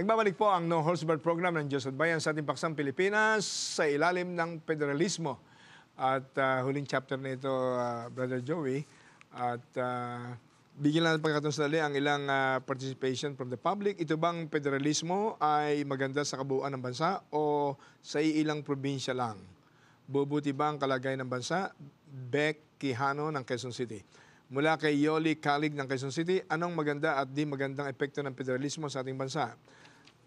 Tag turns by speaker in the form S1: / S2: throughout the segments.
S1: Nagbabalik po ang No Holds Barred program ng Diyos at Bayan sa ating paksang Pilipinas sa ilalim ng federalismo. At huling chapter na ito, Brother Joey. At bigyan lang ng pagkakataon ang ilang participation from the public. Ito bang federalismo ay maganda sa kabuuan ng bansa o sa ilang probinsya lang? Bubuti ba ang kalagayan ng bansa? Beck Quijano ng Quezon City. Mula kay Yoli Calig ng Quezon City, anong maganda at di magandang epekto ng federalismo sa ating bansa?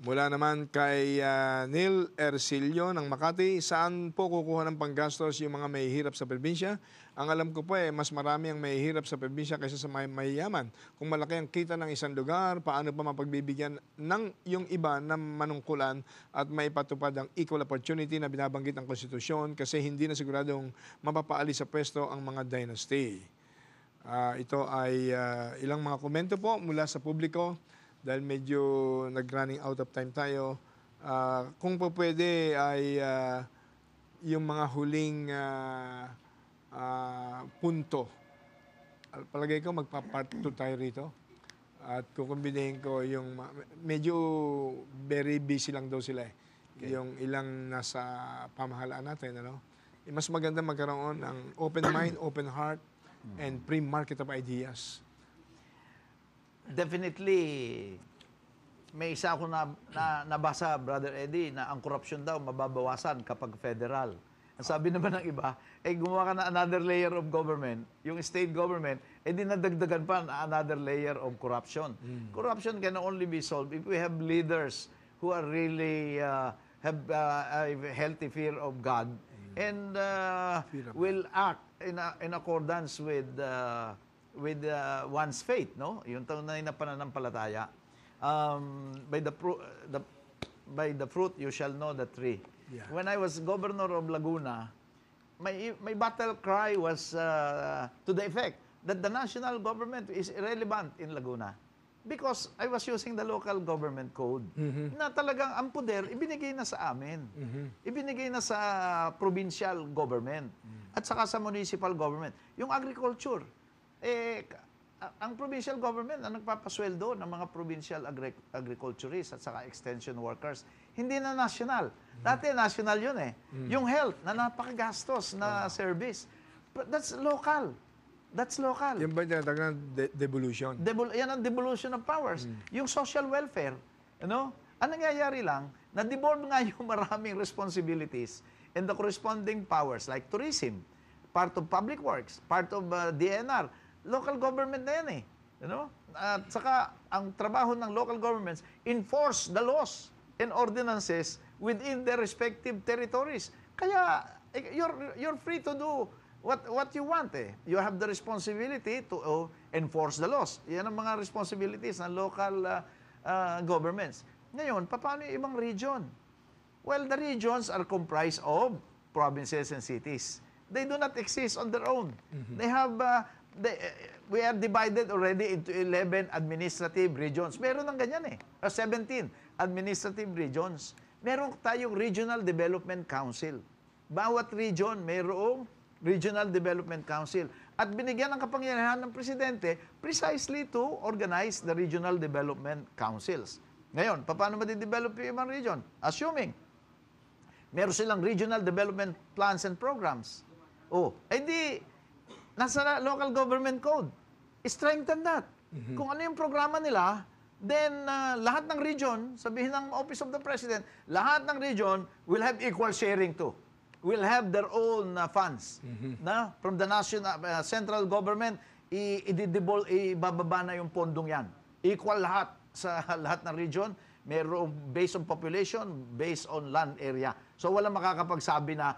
S1: Mula naman kay Neil Ercilio ng Makati, saan po kukuha ng panggastos yung mga mahihirap sa probinsya? Ang alam ko po mas marami ang mahihirap sa probinsya kaysa sa mayayaman. Kung malaki ang kita ng isang lugar, paano pa mapagbibigyan ng yung iba na manungkulan at maipatupad ang equal opportunity na binabanggit ng konstitusyon kasi hindi na siguradong mapapaalis sa pwesto ang mga dynasty. Ito ay ilang mga komento po mula sa publiko. Dahil medyo nag-running out of time tayo, kung po pwede ay yung mga huling punto. Palagay ko magpa-part 2 tayo rito. At kukumbinahin ko yung medyo very busy lang daw sila eh. Okay. Yung ilang nasa pamahalaan natin. Ano? Mas maganda magkaroon ng open mind, open heart, and free market of ideas.
S2: Definitely, may isa ako nabasa, Brother Eddie, na ang korupsyon daw mababawasan kapag federal. Ang sabi naman ng iba, gumawa ka na another layer of government, yung state government, di nadagdagan pa na another layer of corruption. Corruption can only be solved if we have leaders who are really have a healthy fear of God and will act in accordance with one's faith, no? Yung tunay na pananampalataya. By the fruit you shall know the tree. Yeah. When I was governor of Laguna, my battle cry was to the effect that the national government is irrelevant in Laguna because I was using the local government code na talagang ang poder ibinigay na sa amin. Ibinigay na sa provincial government at saka sa municipal government. Yung agriculture, ang provincial government ang nagpapasweldo ng mga provincial agriculturists at saka extension workers. Hindi na national. Dati national yun eh. Yung health na napakagastos na service. But that's local. That's local.
S1: Yan ba yung tinatawag ng devolution?
S2: Yan ang devolution of powers. Yung social welfare, ano? Ang nangyayari lang, na-devolve nga yung maraming responsibilities and the corresponding powers like tourism, part of public works, part of DNR, local government na yan eh. You know? At saka, ang trabaho ng local governments, enforce the laws and ordinances within their respective territories. Kaya, you're free to do what you want eh. You have the responsibility to enforce the laws. Yan ang mga responsibilities ng local governments. Ngayon, paano yung ibang region? Well, the regions are comprised of provinces and cities. They do not exist on their own. They have... we are divided already into 11 administrative regions. Meron ng ganyan eh. 17 administrative regions. Meron tayong Regional Development Council. Bawat region mayroong Regional Development Council. At binigyan ng kapangyarihan ng Presidente precisely to organize the Regional Development Councils. Ngayon, paano madidevelop yung ibang region? Assuming, meron silang Regional Development Plans and Programs. Nasa local government code. Strengthen that. Kung ano yung programa nila, then lahat ng region, sabihin ng Office of the President, lahat ng region will have equal sharing too. Will have their own funds. Na from the national central government, ibababa na yung pondong yan. Equal lahat sa lahat ng region. Mayroong based on population, based on land area. So walang makakapagsabi na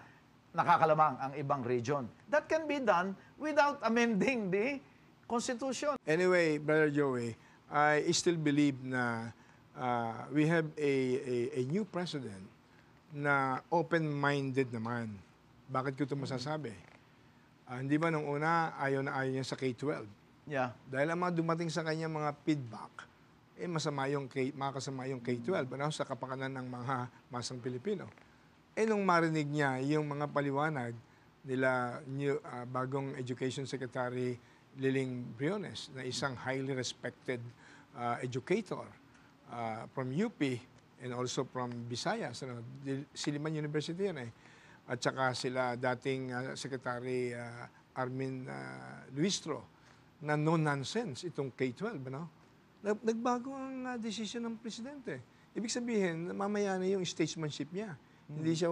S2: nakakalamang ang ibang region. That can be done without amending the Constitution.
S1: Anyway, Brother Joey, I still believe na we have a new president na open-minded naman. Bakit ko ito masasabi? Hindi ba nung una, ayaw niya sa K-12?
S2: Yeah.
S1: Dahil ang mga dumating sa kanya mga feedback, makasama yung K-12 sa kapakanan ng mga masang Pilipino. Nung marinig niya yung mga paliwanag nila bagong Education Secretary Liling Briones na isang highly respected educator from UP and also from Visayas. Ano, Silliman University yan eh. At saka sila dating Secretary Armin Luistro na no-nonsense itong K-12. Ano? Nagbago ang desisyon ng presidente. Ibig sabihin, mamaya na yung statesmanship niya. Hindi siya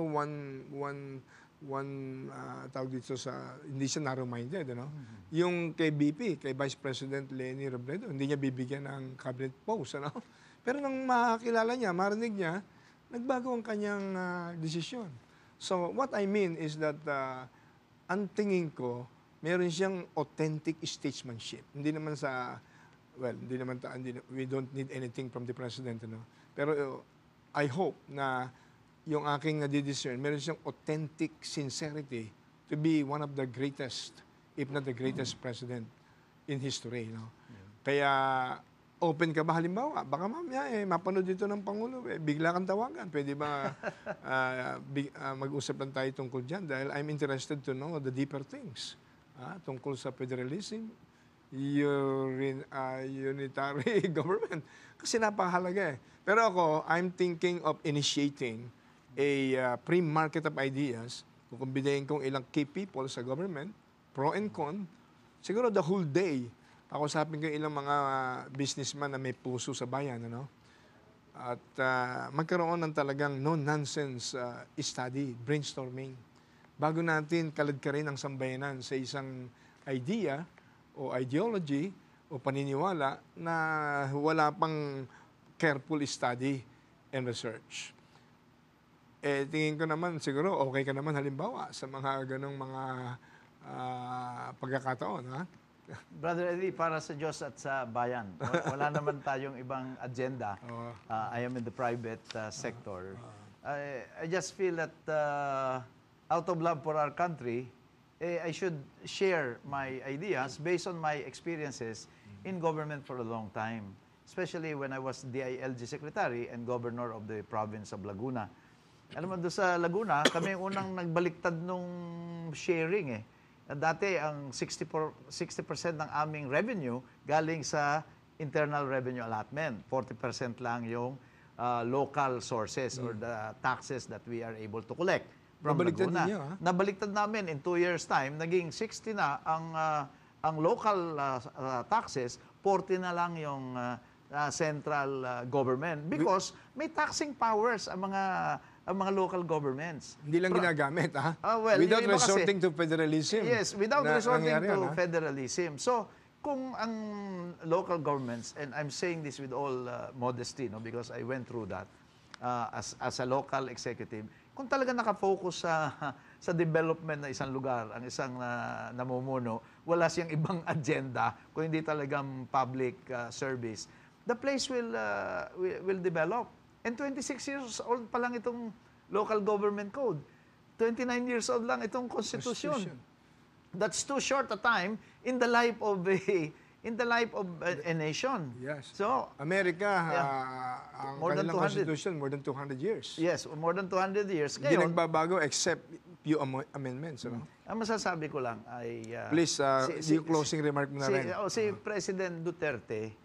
S1: tawag dito sa, hindi siya narrow-minded. Ano? Yung kay BP, kay Vice President Leni Robredo, hindi niya bibigyan ng cabinet post. Ano? Pero nang makakilala niya, marinig niya, nagbago ang kanyang desisyon. So, what I mean is that ang tingin ko, meron siyang authentic statesmanship. Hindi naman sa, well, we don't need anything from the president. No? Pero I hope na yung aking nadidiscern, meron siyang authentic sincerity to be one of the greatest, if not the greatest president in history. No? Kaya, open ka ba halimbawa? Baka mamaya mapanood dito ng Pangulo, bigla kang tawagan. Pwede ba mag-usap lang tayo tungkol dyan? Dahil I'm interested to know the deeper things tungkol sa federalism, unitary government. Kasi napakahalaga eh. Pero ako, I'm thinking of initiating a free market of ideas. Kukumbidahin kong ilang key people sa government, pro and con. Siguro the whole day, ako sabi ko ilang mga businessman na may puso sa bayan, ano? At magkaroon ng talagang no-nonsense study, brainstorming. Bago natin kalad-karin ang sambayanan sa isang idea o ideology o paniniwala na wala pang careful study and research. Tingin ko naman, siguro okay ka naman halimbawa sa mga ganong mga pagkakataon, ha?
S2: Brother Eddie, para sa Diyos at sa bayan, wala naman tayong ibang agenda. I am in the private sector. I just feel that out of love for our country, I should share my ideas based on my experiences in government for a long time. Especially when I was DILG Secretary and Governor of the province of Laguna. Alam mo, doon sa Laguna, kami unang nagbaliktad nung sharing eh. Dati, ang 60% ng aming revenue galing sa internal revenue allotment. 40% lang yung local sources or the taxes that we are able to collect from
S1: Nabaliktad
S2: Laguna.
S1: ninyo, ha?
S2: Nabaliktad namin in 2 years' time. Naging 60 na ang local taxes, 40 na lang yung central government. Because may taxing powers ang mga local governments.
S1: Hindi lang ginagamit, ha?
S2: Well,
S1: without
S2: yung iba
S1: resorting to federalism.
S2: Yes, without resorting
S1: nangyari
S2: to
S1: yan, ha?
S2: federalism. So, kung ang local governments, and I'm saying this with all modesty, no, because I went through that as a local executive, kung talaga nakafocus sa development ng isang lugar, ang isang namumuno, wala siyang ibang agenda, kung hindi talagang public service, the place will develop. And 26 years old pa lang itong local government code. 29 years old lang itong constitution. That's too short a time in the life of a nation.
S1: Yes.
S2: So,
S1: America, ang
S2: More than
S1: kanilang
S2: 200.
S1: constitution, more than 200 years.
S2: yes, more than 200 years.
S1: Hindi
S2: Ngayon,
S1: nagbabago except few amendments. Ano?
S2: ang masasabi ko lang ay...
S1: Please, yung closing remark mo na rin.
S2: Si President Duterte,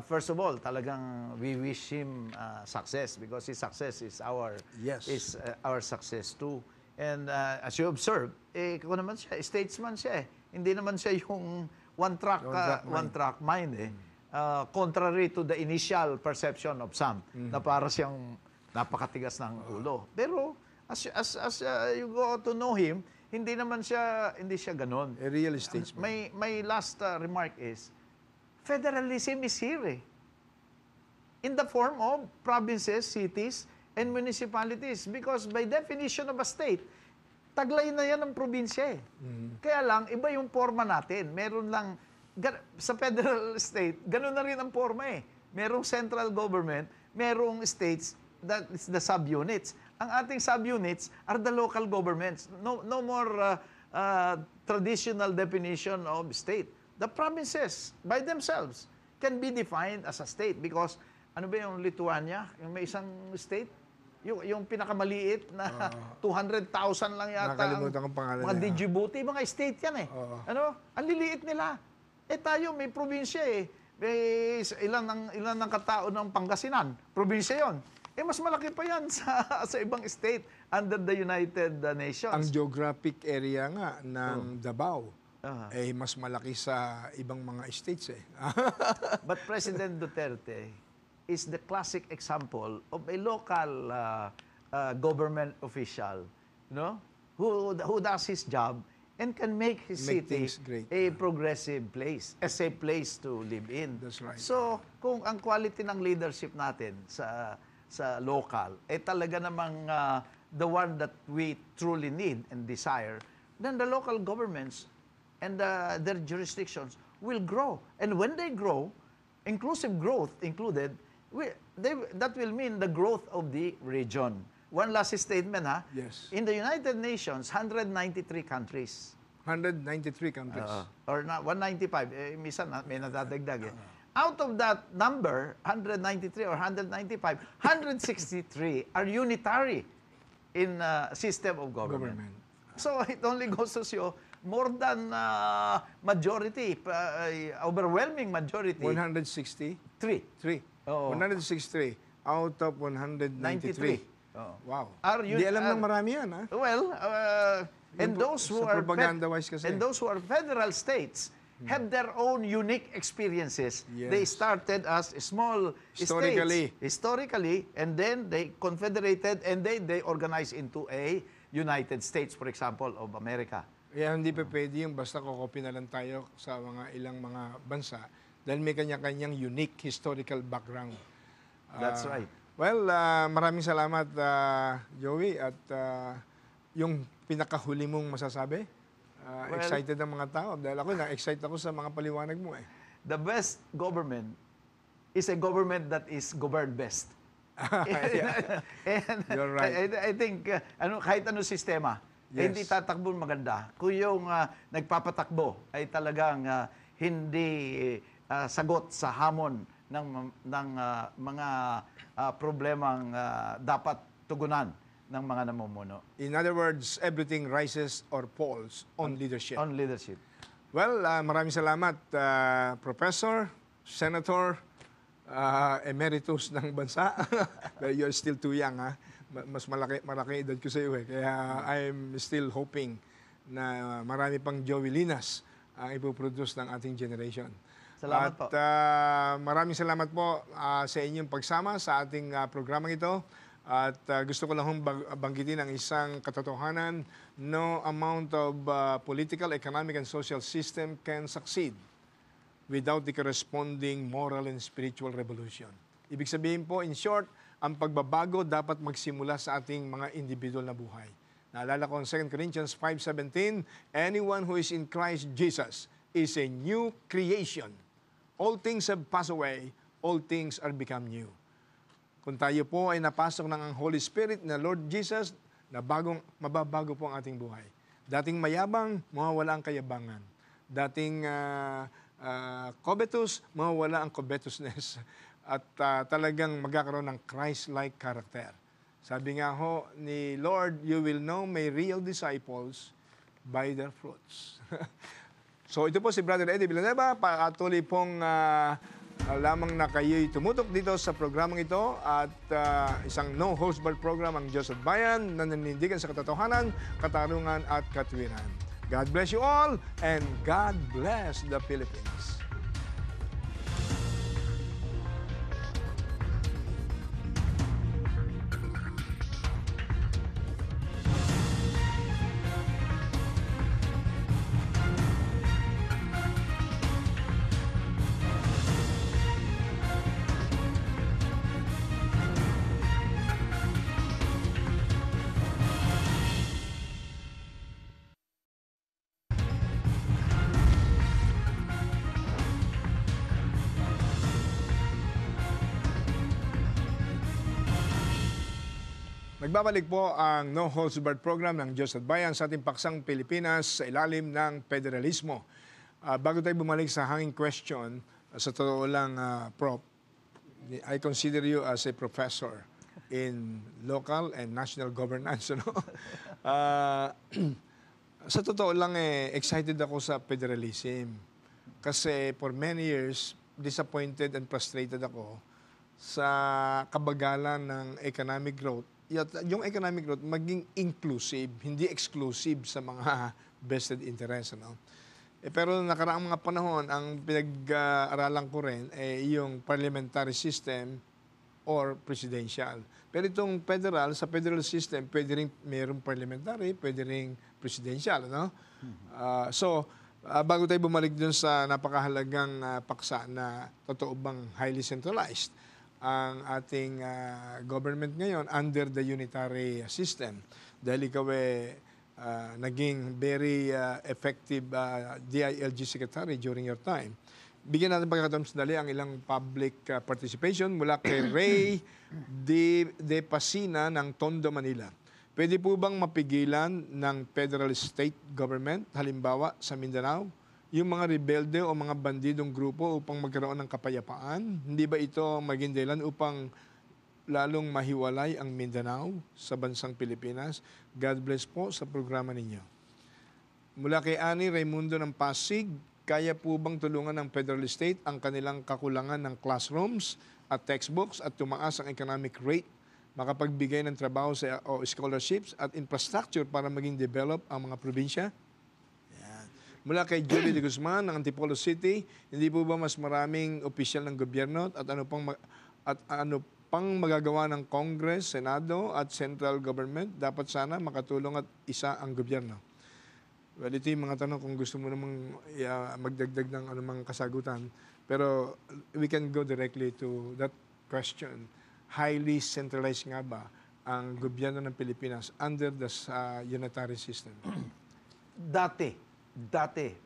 S2: first of all, talagang we wish him success because his success is our success too. And as you observe, kung naman siya, statesman siya eh. Hindi naman siya yung one track mind eh. Contrary to the initial perception of some na para siyang napakatigas ng ulo. Pero as you go to know him, hindi siya ganon.
S1: A real statesman.
S2: My last remark is, federalism is here eh. In the form of provinces, cities, and municipalities. Because by definition of a state, taglay na yan ng probinsya eh. Kaya lang, iba yung forma natin. Meron lang, sa federal state, gano'n na rin ang forma eh. Merong central government, merong states, that is the subunits. Ang ating subunits are the local governments. No more traditional definition of state. The provinces, by themselves, can be defined as a state because, ano ba yung Lithuania? Yung may isang state? Yung pinakamaliit na 200,000 lang yata.
S1: Nakalimutan kong pangalan
S2: mga
S1: niya.
S2: Djibouti, mga state yan eh. Ano? Ang liliit nila. Tayo, may probinsya eh. ilan ng katao ng Pangasinan, probinsya yon. Mas malaki pa yan sa ibang state under the United Nations.
S1: Ang geographic area nga ng Davao mas malaki sa ibang mga states eh.
S2: But President Duterte is the classic example of a local government official, who does his job and can make his city
S1: things great.
S2: a progressive place, a safe place to live in.
S1: That's right.
S2: So, kung ang quality ng leadership natin sa local talaga namang the one that we truly need and desire, then the local governments and their jurisdictions will grow. And when they grow, inclusive growth included, that will mean the growth of the region. One last statement, ha?
S1: Yes.
S2: In the United Nations, 193 countries.
S1: 193 countries.
S2: Or 195, minsan may nadadagdag eh. Out of that number, 193 or 195, 163 are unitary in system of government. So it only goes to show more than majority, overwhelming majority.
S1: 163?
S2: 3. Oo.
S1: 163 out of 193.
S2: 93. Oo.
S1: Wow.
S2: Are
S1: Hindi alam ng marami yan, ha?
S2: Well, and those who
S1: sa
S2: are
S1: propaganda-wise kasi.
S2: and those who are federal states have their own unique experiences.
S1: Yes.
S2: They started as small states historically, and then they confederated, and they organized into a United States, for example, of America.
S1: Kaya hindi pa pwede yung basta kokopy na lang tayo sa mga ilang mga bansa dahil may kanya-kanyang unique historical background.
S2: That's right.
S1: Well, maraming salamat, Joey. At yung pinakahuli mong masasabi, excited ang mga tao. Dahil ako, na-excite ako sa mga paliwanag mo eh.
S2: The best government is a government that is governed best. And
S1: You're right.
S2: I think, kahit anong sistema,
S1: Yes.
S2: hindi tatakbo maganda. Kung yung nagpapatakbo ay talagang hindi sagot sa hamon ng mga problemang dapat tugunan ng mga namumuno.
S1: In other words, everything rises or falls on leadership.
S2: On leadership.
S1: Well, maraming salamat, Professor, Senator, emeritus ng bansa. You're still too young, ha? Mas malaki edad ko sa iyo eh. Kaya I'm still hoping na marami pang Joey Linas ang ipoproduce ng ating generation.
S2: Salamat po.
S1: At maraming salamat po sa inyong pagsama sa ating programang ito. At gusto ko lang banggitin ang isang katotohanan: no amount of political, economic, and social system can succeed without the corresponding moral and spiritual revolution. Ibig sabihin po, in short, ang pagbabago dapat magsimula sa ating mga individual na buhay. Naalala ko ang 2 Corinthians 5:17, anyone who is in Christ Jesus is a new creation. All things have passed away, all things are become new. Kung tayo po ay napasok ng Holy Spirit na Lord Jesus, mababago po ang ating buhay. Dating mayabang, mawawala ang kayabangan. Dating covetous, mawawala ang covetousness. At talagang magkakaroon ng Christ-like character. Sabi nga ho ni Lord, you will know my real disciples by their fruits. So ito po si Brother Eddie Villanueva, patuloy pong lamang na kayo'y tumutok dito sa programang ito at isang no-host-barred program ang Diyos at Bayan na nanindigan sa katotohanan, katarungan at katwiran. God bless you all and God bless the Philippines. Nagbabalik po ang No Holds Barred program ng Diyos at Bayan sa ating paksang Pilipinas sa ilalim ng federalismo. Bago tayo bumalik sa hanging question, sa totoo lang, Prof, I consider you as a professor in local and national governance. Ano? Sa totoo lang, excited ako sa federalism. Kasi for many years, disappointed and frustrated ako sa kabagalan ng economic growth. Yung economic growth maging inclusive, hindi exclusive sa mga vested interest. Ano? Pero nakaraang mga panahon, ang pinag-aralan ko rin yung parliamentary system or presidential. Pero itong federal, sa federal system, pwede rin mayroong parliamentary, pwede rin presidential. Ano? Bago tayo bumalik dun sa napakahalagang paksa na totoo bang highly centralized ang ating government ngayon under the unitary system. Dahil ikaw naging very effective DILG secretary during your time. Bigyan natin pagkakataon sandali ang ilang public participation mula kay Ray De Pasina ng Tondo, Manila. Pwede po bang mapigilan ng federal state government, halimbawa sa Mindanao, yung mga rebelde o mga bandidong grupo upang magkaroon ng kapayapaan? Hindi ba ito maging dahilan upang lalong mahiwalay ang Mindanao sa bansang Pilipinas? God bless po sa programa ninyo. Mula kay Ani Raimundo ng Pasig, kaya po bang tulungan ng federal state ang kanilang kakulangan ng classrooms at textbooks at tumaas ang economic rate, makapagbigay ng trabaho o scholarships at infrastructure para maging develop ang mga probinsya? Mula kay Julie de Guzman ng Antipolo City, hindi po ba mas maraming opisyal ng gobyerno at ano pang magagawa ng Congress, Senado at Central Government? Dapat sana makatulong at isa ang gobyerno. Well, ito yung mga tanong kung gusto mo namang magdagdag ng anumang kasagutan. Pero we can go directly to that question. Highly centralized nga ba ang gobyerno ng Pilipinas under the unitary system?
S2: Dati,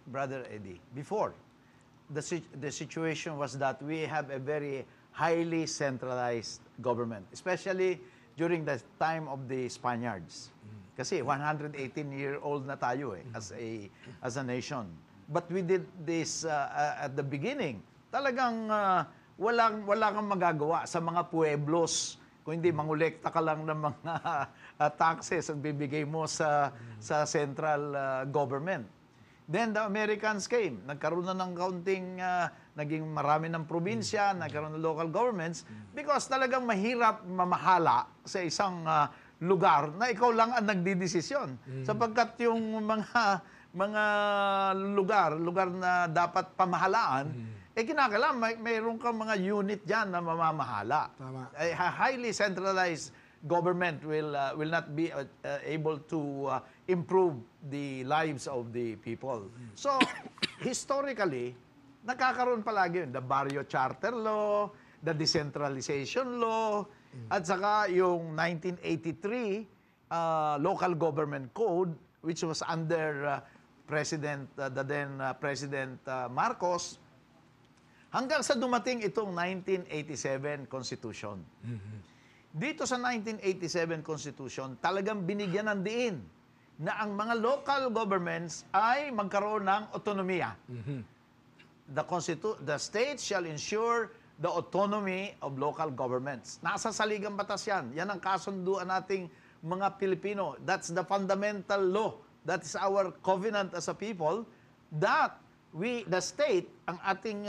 S2: Brother Eddie, before, the situation was that we have a very highly centralized government, especially during the time of the Spaniards. Kasi 118-year-old na tayo as a nation. But we did this at the beginning. Talagang wala kang magagawa sa mga pueblos kung hindi mangolekta ka lang ng mga taxes at bibigay mo sa central government. Then the Americans came. Nagkaroon na ng kaunting, naging marami ng probinsya, nagkaroon ng local governments because talagang mahirap mamahala sa isang lugar na ikaw lang ang nagdidesisyon. Sapagkat yung mga lugar na dapat pamahalaan, kinakailangan mayroon kang mga unit dyan na mamamahala.
S1: Tama.
S2: A highly centralized government will not be able to improve the lives of the people. So, historically, nakakaroon palagi yun. The Barrio Charter Law, the Decentralization Law, at saka yung 1983 Local Government Code, which was under the then President Marcos, hanggang sa dumating itong 1987 Constitution. Dito sa 1987 Constitution, talagang binigyan ng diin na ang mga local governments ay magkaroon ng otonomiya. The state shall ensure the autonomy of local governments. Nasa saligang batas yan. Yan ang kasunduan nating mga Pilipino. That's the fundamental law. That is our covenant as a people that the state, ang ating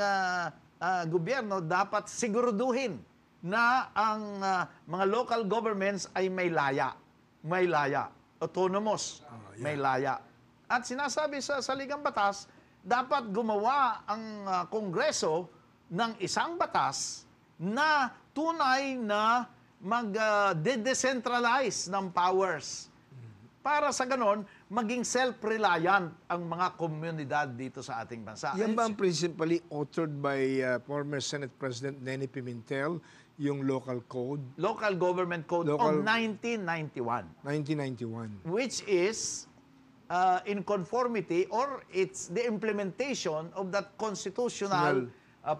S2: gobyerno, dapat siguraduhin na ang mga local governments ay may laya. May laya. Autonomous. May laya. At sinasabi sa saligang batas, dapat gumawa ang Kongreso ng isang batas na tunay na mag-decentralize ng powers. Para sa ganon, maging self-reliant ang mga komunidad dito sa ating bansa.
S1: Yan ba ang principally authored by former Senate President Neni Pimentel, yung local code?
S2: Local Government Code of 1991.
S1: 1991.
S2: Which is in conformity or it's the implementation of that constitutional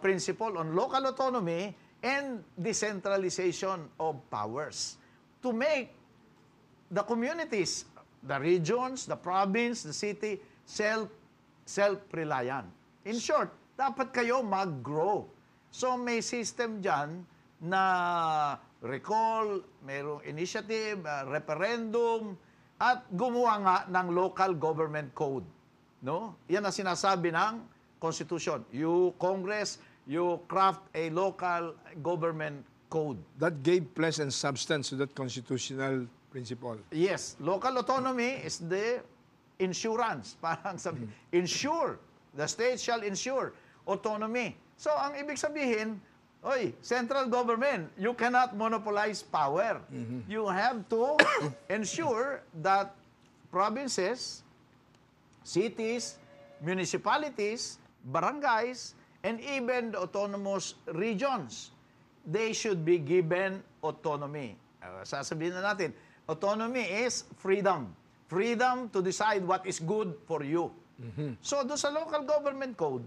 S2: principle on local autonomy and decentralization of powers to make the communities, the regions, the province, the city, self-reliant. In short, dapat kayo mag-grow. So may system dyan na recall, mayroong initiative, referendum, at gumawa nga ng local government code. No? Yan ang sinasabi ng Constitution. You, Congress, you craft a local government code.
S1: That gave place and substance to that constitutional principle.
S2: Yes, local autonomy is the insurance. Parang sabi, insure. The state shall insure autonomy. So, ang ibig sabihin, oy, central government, you cannot monopolize power. You have to ensure that provinces, cities, municipalities, barangays, and even the autonomous regions, they should be given autonomy. Sasabihin na natin, autonomy is freedom. Freedom to decide what is good for you. So, doon sa local government code,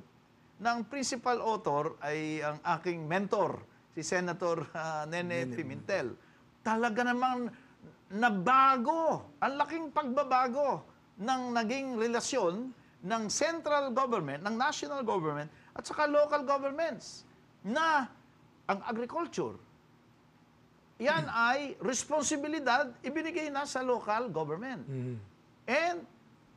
S2: ng principal author ay ang aking mentor, si Senator Nene Pimentel. Talaga namang nabago, ang laking pagbabago ng naging relasyon ng central government, ng national government, at saka local governments na ang agriculture, yan ay responsibilidad ibinigay na sa local government. And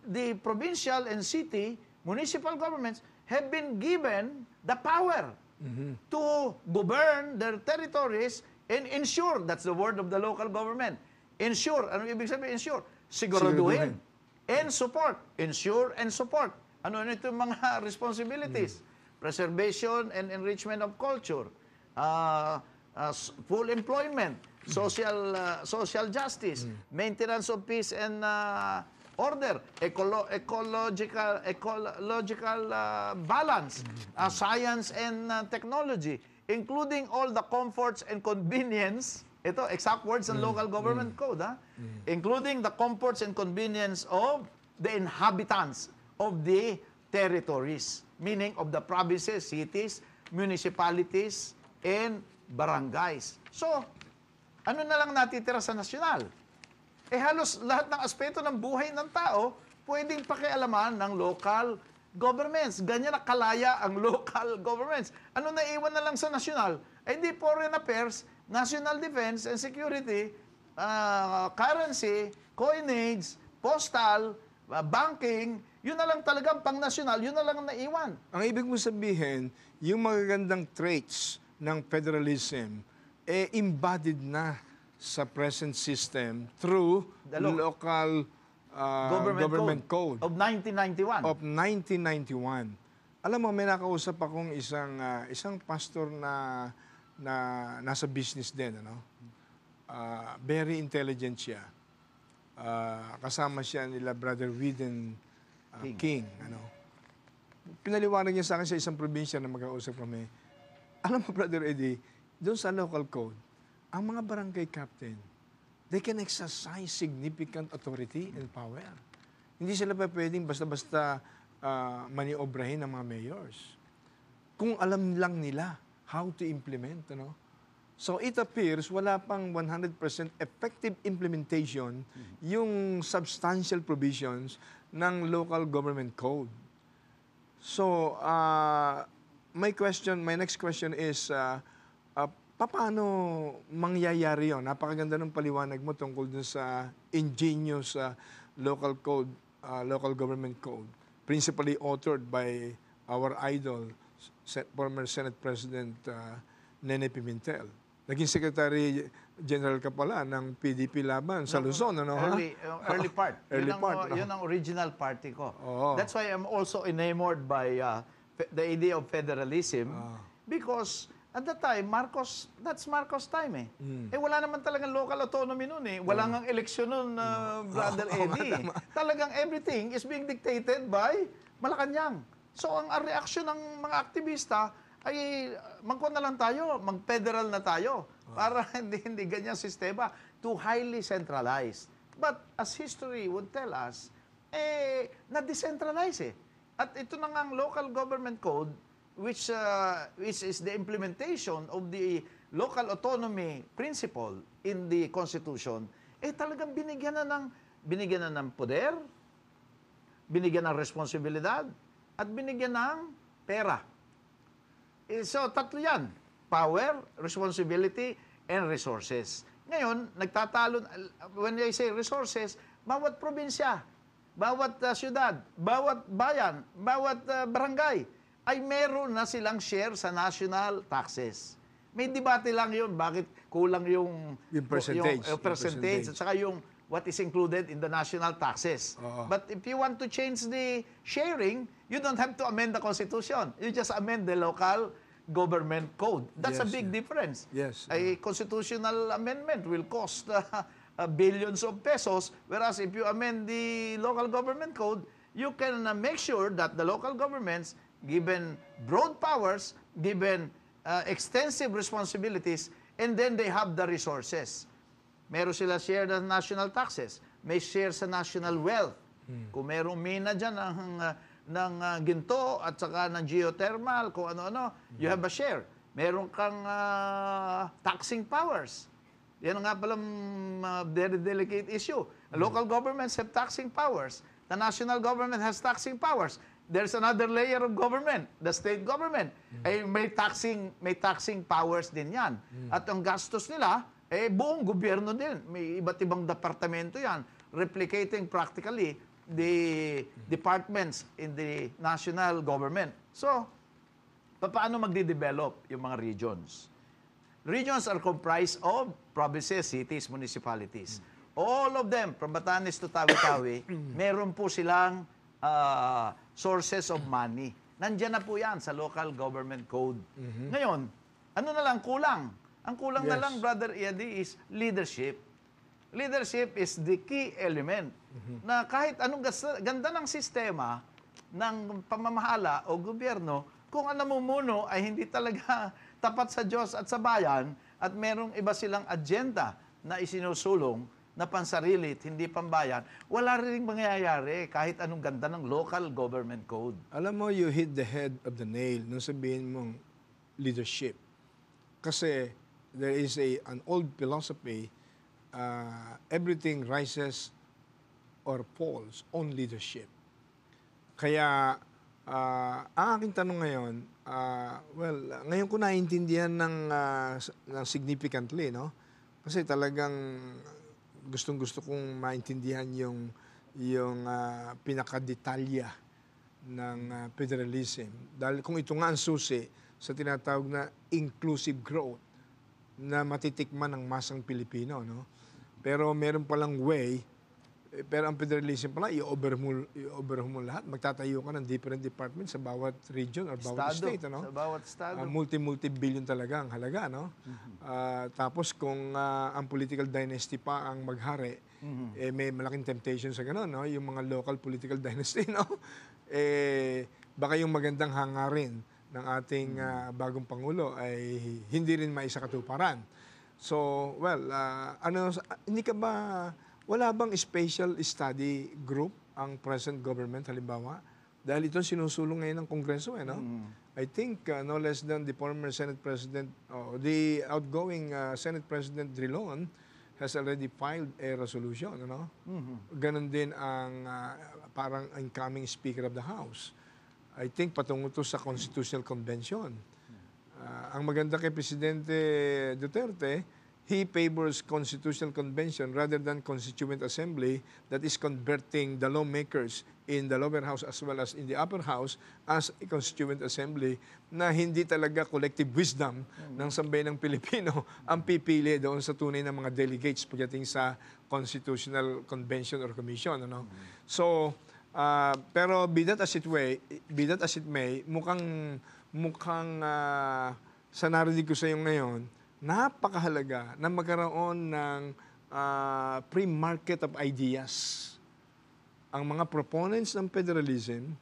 S2: the provincial and city, municipal governments have been given the power to govern their territories and ensure, that's the word of the local government, ensure, ano ibig sabihin ensure? Siguraduhin. And support. Ensure and support. Ano ito yung mga responsibilities? Preservation and enrichment of culture, full employment, social justice, maintenance of peace and order, ecological balance, science and technology, including all the comforts and convenience. Ito, exact words ng local government code, including the comforts and convenience of the inhabitants of the territories, meaning of the provinces, cities, municipalities, and barangays. So, ano na lang natitira sa nasyonal? Halos lahat ng aspeto ng buhay ng tao pwedeng pakialaman ng local governments. Ganyan na kalaya ang local governments. Ano naiwan na lang sa nasyonal? Di foreign affairs, national defense and security, currency, coinage, postal, banking, yun na lang talagang pang-nasyonal, yun na lang ang naiwan.
S1: Ang ibig mo sabihin, yung magagandang traits ng federalism, embodied na sa present system through the local government code
S2: of 1991.
S1: Of 1991. Alam mo, may nakausap akong isang pastor na nasa business din, ano? Very intelligent siya. Kasama siya nila Brother Whedon King, ano? Pinaliwanag niya sa akin sa isang probinsya na magkausap kami. Alam mo, Brother Eddie, doon sa local code, ang mga barangay captain, they can exercise significant authority and power. Hindi sila pa pwedeng basta-basta maniobrahin ng mga mayors. Kung alam lang nila how to implement, ano? So it appears wala pang 100% effective implementation yung substantial provisions ng local government code. So my next question is, paano mangyayari yun? Napakaganda ng paliwanag mo tungkol dun sa ingenious local code, local government code, principally authored by our idol, former Senate President Nene Pimentel. Naging Secretary General ka pala ng PDP laban sa Luzon, ano?
S2: Early part. Yun ang original party ko. That's why I'm also enamored by the idea of federalism because at that time, that's Marcos time wala naman talagang local autonomy noon Wala ngang eleksyon noon, Brother Eddie. Talagang everything is being dictated by Malacanang. So, ang reaksyon ng mga aktivista ay magkuhan na lang tayo, mag-federal na tayo para hindi ganyang sistema, too highly centralized. But as history would tell us, na-decentralize At ito na nga ang local government code which is the implementation of the local autonomy principle in the Constitution, talagang binigyan na ng poder, binigyan ng responsibilidad, at binigyan ng pera. So, tatlo yan. Power, responsibility, and resources. Ngayon, when I say resources, bawat probinsya, bawat syudad, bawat bayan, bawat barangay, ay meron na silang share sa national taxes. May debate lang yun, bakit kulang yung
S1: Percentage.
S2: yung percentage at saka yung what is included in the national taxes.
S1: Oo.
S2: But if you want to change the sharing, you don't have to amend the Constitution. You just amend the local government code. That's a
S1: Yes,
S2: big difference.
S1: Yes.
S2: A constitutional amendment will cost billions of pesos, whereas if you amend the local government code, you can make sure that the local governments, given broad powers, given extensive responsibilities, and then they have the resources. Meron sila share ng national taxes, may share sa national wealth. Kung merong mina dyan ng ginto at saka ng geothermal, kung ano-ano, you have a share. Meron kang taxing powers. Yan nga palang very delicate issue. Local governments have taxing powers. The national government has taxing powers. There's another layer of government, the state government. May taxing powers din yan. At ang gastos nila, buong gobyerno din. May iba't ibang departamento yan, replicating practically the departments in the national government. So, paano magde-develop yung mga regions? Regions are comprised of provinces, cities, municipalities. All of them, from Batanes to Tawi-Tawi, meron po silang sources of money. Nandiyan na po yan sa local government code. Ngayon, ano na lang kulang? Ang kulang na
S1: Yes.
S2: lang, Brother Eddie, is leadership. Leadership is the key element na kahit anong ganda ng sistema ng pamamahala o gobyerno, kung ang namumuno ay hindi talaga tapat sa Diyos at sa bayan at merong iba silang agenda na isinusulong na pansarili at hindi pambayan, wala rin mangyayari kahit anong ganda ng local government code.
S1: Alam mo, you hit the head of the nail nung sabihin mong leadership. Kasi there is an old philosophy, everything rises or falls on leadership. Kaya, ang aking tanong ngayon, ngayon ko naiintindihan ng significantly, no? Kasi talagang gustong-gusto kong maintindihan yung pinakadetalya ng federalism. Dahil kung ito nga ang susi sa tinatawag na inclusive growth na matitikman ng masang Pilipino, no? Pero meron palang way, pero ang federalism pala, i-overhaul mo lahat. Magtatayo ka ng different departments sa bawat region or bawat state, ano?
S2: Sa bawat estado.
S1: Multi-billion talaga ang halaga, no? Tapos kung ang political dynasty pa ang maghari, may malaking temptation sa gano'n, no? Yung mga local political dynasty, no? Baka yung magandang hangarin ng ating bagong Pangulo ay hindi rin maisakatuparan. So, hindi ka ba, wala bang special study group ang present government, halimbawa? Dahil ito sinusulong ngayon ng Kongreso, no? I think no less than the former Senate President, the outgoing Senate President Drilon has already filed a resolution, ano? Ganon din ang parang incoming Speaker of the House. I think patungo to sa Constitutional Convention. Ang maganda kay Presidente Duterte, he favors Constitutional Convention rather than Constituent Assembly that is converting the lawmakers in the lower house as well as in the upper house as a Constituent Assembly na hindi talaga collective wisdom ng sambayan ng Pilipino ang pipili doon sa tunay na mga delegates pagdating sa Constitutional Convention or Commission. Ano? So, pero be that as it may, mukhang sa narinig ko sa iyo ngayon, napakahalaga na magkaroon ng free market of ideas. Ang mga proponents ng federalism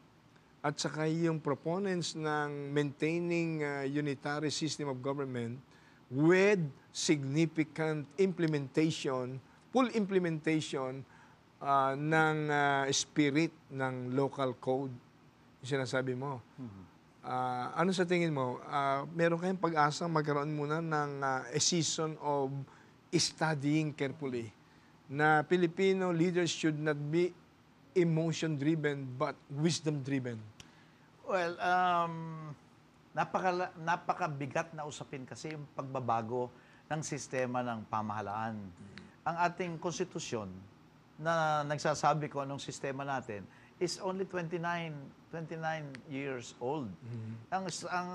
S1: at saka yung proponents ng maintaining unitary system of government with significant implementation, full implementation ng spirit ng local code, yung sinasabi mo. Ano sa tingin mo? Meron kayong pag-asang magkaroon muna ng a season of studying carefully na Filipino leaders should not be emotion-driven but wisdom-driven?
S2: Well, napakabigat na usapin kasi yung pagbabago ng sistema ng pamahalaan. Ang ating konstitusyon na nagsasabi ko anong sistema natin is only 29 years old. Ang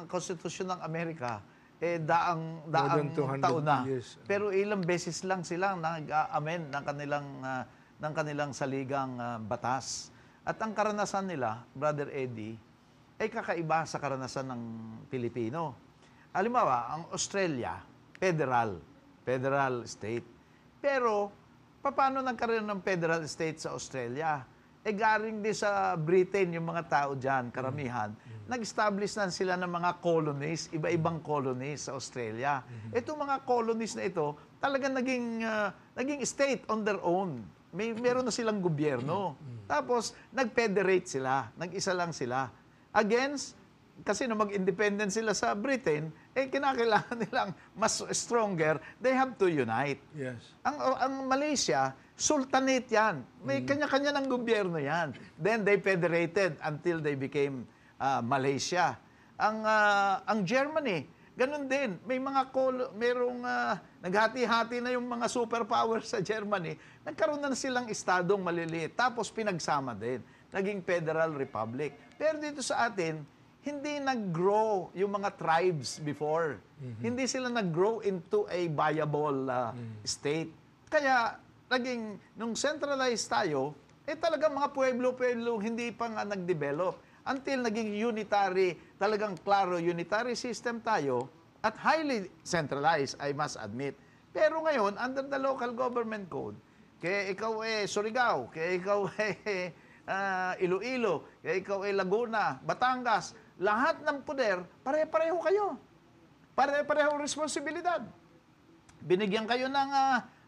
S2: konstitusyon ng Amerika daang
S1: than 200
S2: taon na.
S1: years.
S2: Pero ilang beses lang silang nag-amend ng kanilang saligang batas. At ang karanasan nila, Brother Eddie, ay kakaiba sa karanasan ng Pilipino. Halimbawa, ang Australia, federal state. Pero paano nagkaroon ng federal state sa Australia? Galing din sa Britain yung mga tao dyan, karamihan. Nag-establish na sila ng mga colonies, iba-ibang colonies sa Australia. Itong mga colonies na ito, talagang naging state on their own. Meron na silang gobyerno. Tapos, nag-federate sila. Nag-isa lang sila. Kasi na mag-independent sila sa Britain, kinakailangan nilang mas stronger, they have to unite.
S1: Yes.
S2: Ang Malaysia, sultanate yan. May kanya-kanya ng gobyerno yan. Then they federated until they became Malaysia. Ang Germany, ganun din. May mga naghati-hati na yung mga superpowers sa Germany. Nagkaroon na silang estadong maliliit. Tapos pinagsama din. Naging Federal Republic. Pero dito sa atin, hindi nag-grow yung mga tribes before. Hindi sila nag-grow into a viable state. Kaya, nung centralized tayo, talagang mga pueblo-pueblo hindi pa nga nag-develop. Until naging unitary, talagang klaro, unitary system tayo, at highly centralized, I must admit. Pero ngayon, under the local government code, kaya ikaw Surigao, kaya ikaw Iloilo, kaya ikaw Laguna, Batangas, lahat ng poder, pare-pareho kayo. Pare-pareho responsibilidad. Binigyan kayo ng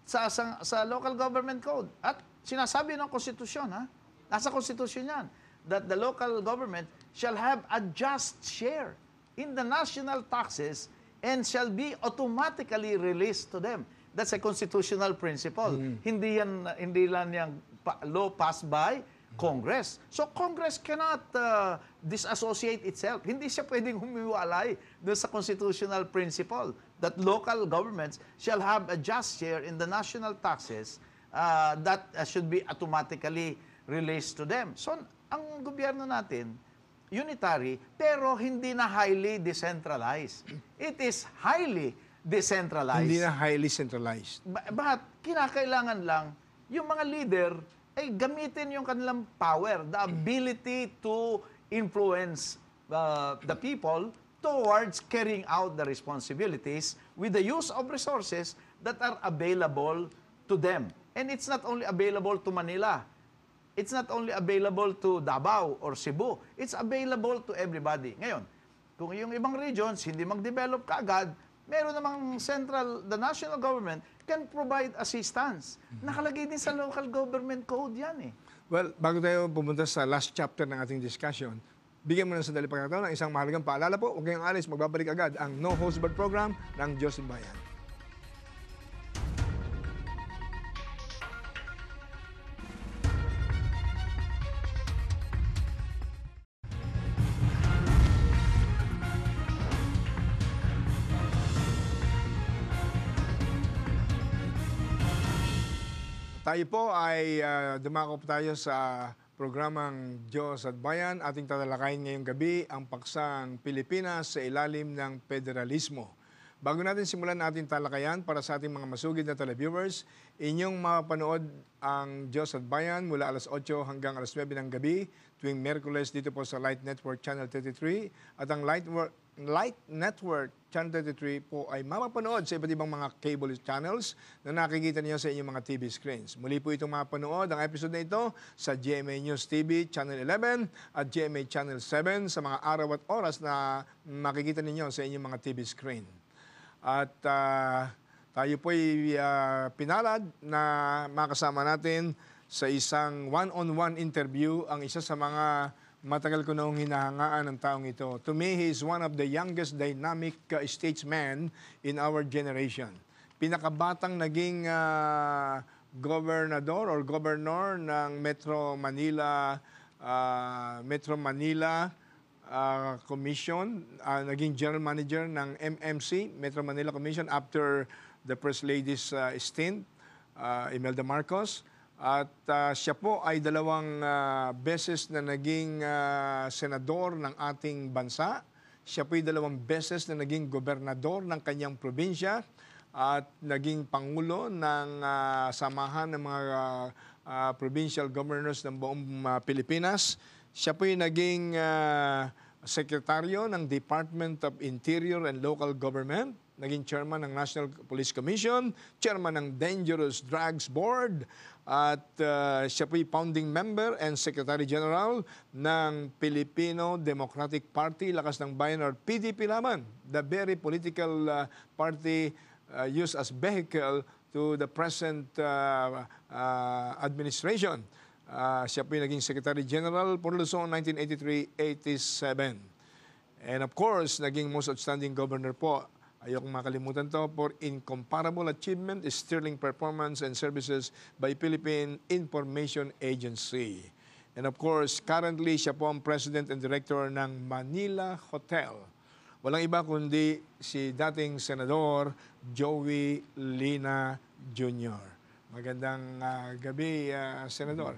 S2: sa local government code. At sinasabi ng konstitusyon, nasa konstitusyon yan, that the local government shall have a just share in the national taxes and shall be automatically released to them. That's a constitutional principle. Hindi lang yung law passed by Congress. So Congress cannot disassociate itself. Hindi siya pwedeng humiwalay doon sa constitutional principle that local governments shall have a just share in the national taxes that should be automatically released to them. So ang gobyerno natin, unitary, pero hindi na highly decentralized. It is highly decentralized.
S1: Hindi na highly centralized.
S2: But kinakailangan lang yung mga leader ay gamitin yung kanilang power, the ability to influence the people towards carrying out the responsibilities with the use of resources that are available to them. And it's not only available to Manila. It's not only available to Davao or Cebu. It's available to everybody. Ngayon, kung yung ibang regions hindi mag-develop kaagad, meron namang the national government can provide assistance. Nakalagay din sa local government code yan .
S1: Well, bago tayo pumunta sa last chapter ng ating discussion, bigyan mo ng sandali pagkakataon ng isang mahalagang paalala po. Huwag kayong alis, magbabalik agad ang No Holds Barred program ng Diyos at Bayan. Tayo po ay dumako po tayo sa programang Diyos at Bayan. Ating tatalakayin ngayong gabi ang paksang Pilipinas sa ilalim ng federalismo. Bago natin simulan ating talakayan para sa ating mga masugid na televiewers, inyong mapanood ang Diyos at Bayan mula alas 8 hanggang alas 9 ng gabi tuwing Miyerkules dito po sa Light Network Channel 33 at ang Light Network Channel 33 po ay mapapanood sa iba't ibang mga cable channels na nakikita niyo sa inyong mga TV screens. Muli po itong mapanood ang episode na ito sa GMA News TV Channel 11 at GMA Channel 7 sa mga araw at oras na makikita ninyo sa inyong mga TV screen. At tayo po ay pinalad na makasama natin sa isang one-on-one interview ang isa sa mga matagal ko noong hinahangaan ng taong ito. To me, he is one of the youngest dynamic statesmen in our generation. Pinakabatang naging gobernador or governor ng Metro Manila Commission, naging general manager ng MMC, Metro Manila Commission, after the First Lady's stint, Imelda Marcos. At siya po ay 2 beses na naging senador ng ating bansa. Siya po ay 2 beses na naging gobernador ng kanyang probinsya at naging pangulo ng samahan ng mga provincial governors ng buong Pilipinas. Siya po ay naging sekretaryo ng Department of Interior and Local Government, naging chairman ng National Police Commission, chairman ng Dangerous Drugs Board, at siya po'y founding member and Secretary General ng Filipino Democratic Party, Lakas ng Bayan, or PDP naman, the very political party used as vehicle to the present administration. Siya po'y naging Secretary General for Luzon 1983-87. And of course, naging most outstanding governor po. Ayokong makalimutan to, for incomparable achievement, sterling performance and services by Philippine Information Agency. And of course, currently siya po ang President and Director ng Manila Hotel. Walang iba kundi si dating Senador Joey Lina Jr. Magandang gabi, Senador.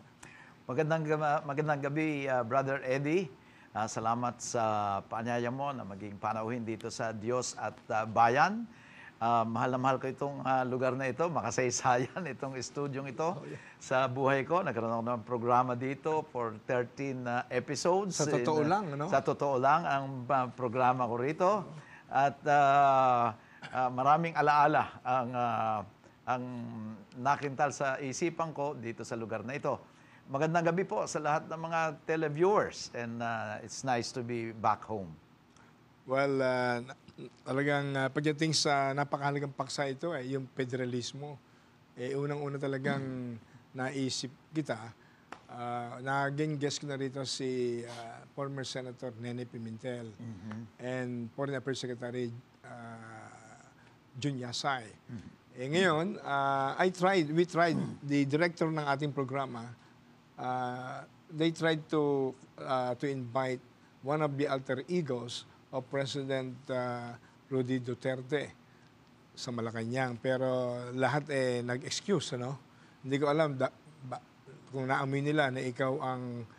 S2: Magandang gabi, Brother Eddie. Salamat sa paanyaya mo na maging panauhin dito sa Diyos at Bayan. Mahal na mahal ko itong lugar na ito, makasaysayan itong studyong ito sa buhay ko. Nagkaroon ako ng programa dito for 13 episodes.
S1: Sa totoo lang, ano?
S2: Sa totoo lang ang programa ko rito. At maraming alaala ang nakintal sa isipan ko dito sa lugar na ito. Magandang gabi po sa lahat ng mga televiewers, and it's nice to be back home.
S1: Well, talagang pagdating sa napakahalagang paksa ito, yung federalismo, unang-una talagang naisip kita. Naging guest ko na rito si former Senator Nene Pimentel and Foreign Affairs Secretary Jun Yasay. Ngayon, we tried, the director ng ating programa, they tried to invite one of the alter egos of President Rudy Duterte sa Malacanang. Pero lahat nag-excuse, ano? Hindi ko alam kung naamoy nila na ikaw ang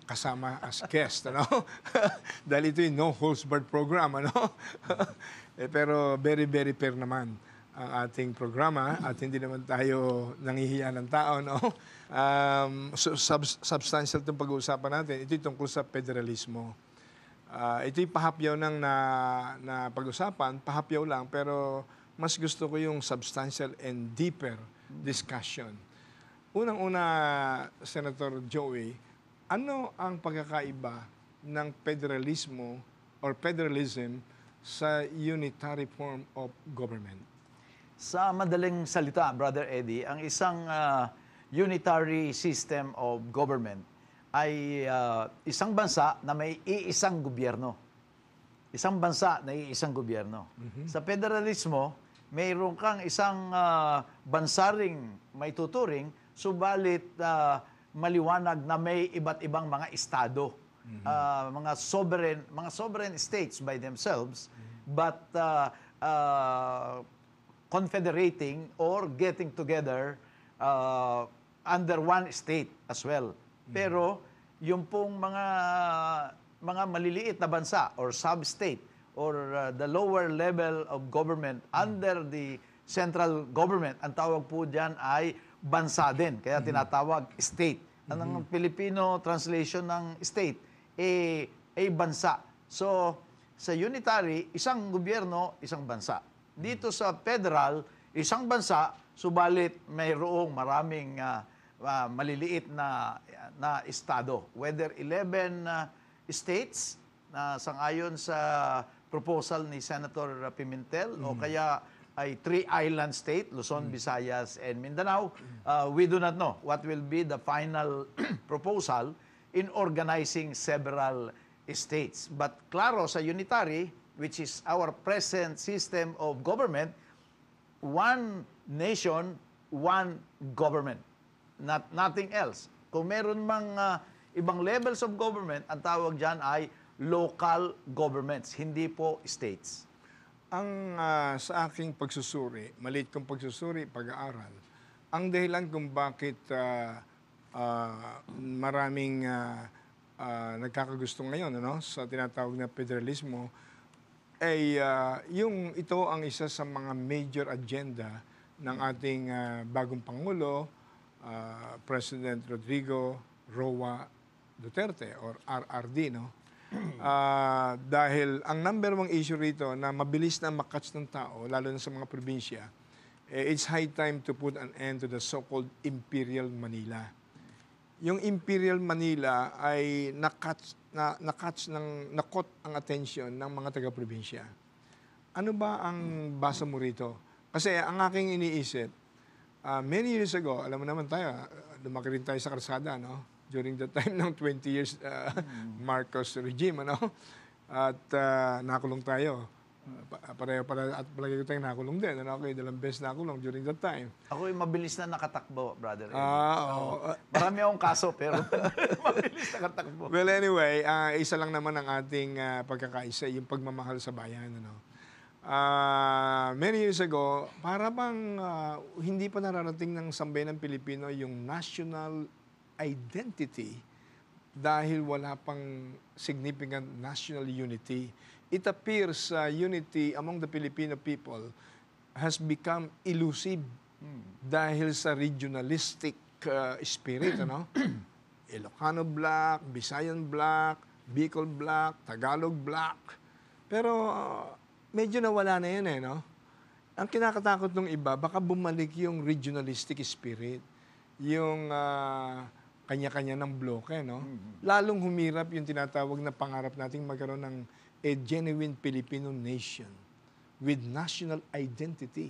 S1: kasama as guest, ano? Dahil ito yung no-holds-barred program, ano? Pero very, very fair naman ang ating programa at hindi naman tayo nangihiya ng tao, no? Substantial itong pag-uusapan natin. Ito tungkol sa federalismo. Ito'y pahapyaw nang na pag-usapan, pahapyaw lang, pero mas gusto ko yung substantial and deeper discussion. Unang-una, Senator Joey, ano ang pagkakaiba ng federalismo or federalism sa unitary form of government?
S2: Sa madaling salita, Brother Eddie, ang isang unitary system of government ay isang bansa na may iisang gobyerno. Isang bansa na iisang gobyerno. Sa federalismo, mayroon kang isang bansa ring may tuturing, subalit maliwanag na may iba't ibang mga estado, mga sovereign states by themselves, but confederating or getting together under one state as well. Pero yung pong mga maliliit na bansa or sub-state or the lower level of government under the central government, ang tawag po dyan ay bansa din. Kaya tinatawag state. Ang Filipino translation ng state ay bansa. So, sa unitary, isang gobyerno, isang bansa. Dito sa federal, isang bansa, subalit mayroong maraming maliliit na estado. Whether 11 states na sangayon sa proposal ni Senator Pimentel o kaya ay 3 island state, Luzon, Visayas, and Mindanao. We do not know what will be the final proposal in organizing several states. But klaro sa unitary, which is our present system of government, one nation, one government. Nothing else. Kung meron mang ibang levels of government, ang tawag dyan ay local governments, hindi po states.
S1: Ang sa aking pagsusuri, maliit kong pagsusuri, pag-aaral, ang dahilan kung bakit maraming nagkakagusto ngayon sa tinatawag na federalismo ay yung ito ang isa sa mga major agenda ng ating bagong Pangulo, President Rodrigo Roa Duterte or RRD, no? Dahil ang number one issue rito na mabilis na makatch ng tao, lalo na sa mga probinsya, it's high time to put an end to the so-called Imperial Manila. Yung Imperial Manila ay nakot ang attention ng mga taga-probinsya. Ano ba ang basa mo rito? Kasi ang aking iniisip, many years ago, alam mo naman tayo, lumaki rin tayo sa karsada, no? During the time ng 20 years Marcos regime, ano? At nakulong tayo. Pareho at palagi ko tayong nakulong din. Ano? Okay, dalang best nakulong during that time.
S2: Ako yung mabilis na nakatakbo, brother.
S1: Oo.
S2: Marami akong kaso, pero mabilis nakatakbo.
S1: Well, anyway, isa lang naman ang ating pagkakaisa, yung pagmamahal sa bayan. Ano? Many years ago, para bang hindi pa nararating ng sambayan ng Pilipino yung national identity dahil wala pang significant national unity. It appears unity among the Filipino people has become elusive dahil sa regionalistic spirit, ano? Ilocano Black, Visayan Black, Bicol Black, Tagalog Black. Pero medyo nawala na yan, no? Ang kinakatakot ng iba, baka bumalik yung regionalistic spirit, yung kanya-kanya ng bloke, no? Lalong humirap yung tinatawag na pangarap nating magkaroon ng a genuine Filipino nation with national identity.